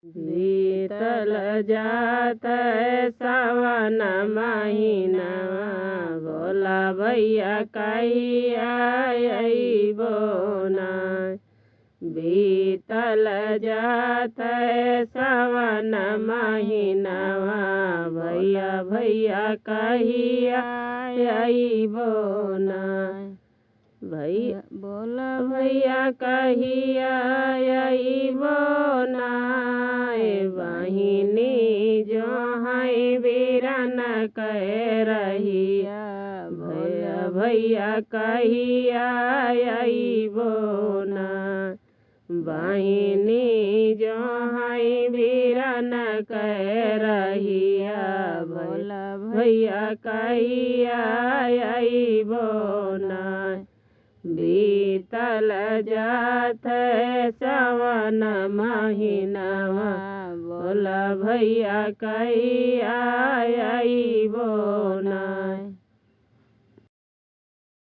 बीतल जात सावन महीना भोला भैया कहिया अइबो ना। बीतल जात सावन महीना भैया भैया कहिया अइबो ना। भैया बोला भैया कहिया अइबो ना। बहिनी जो है वीरन कह रहिया भैया भैया कहिया अइबो ना। बहिनी जो है वीरन कह रहिया भोला भैया कहिया अइबो ना। बीतल जात सावन महीना भोला भैया कहिया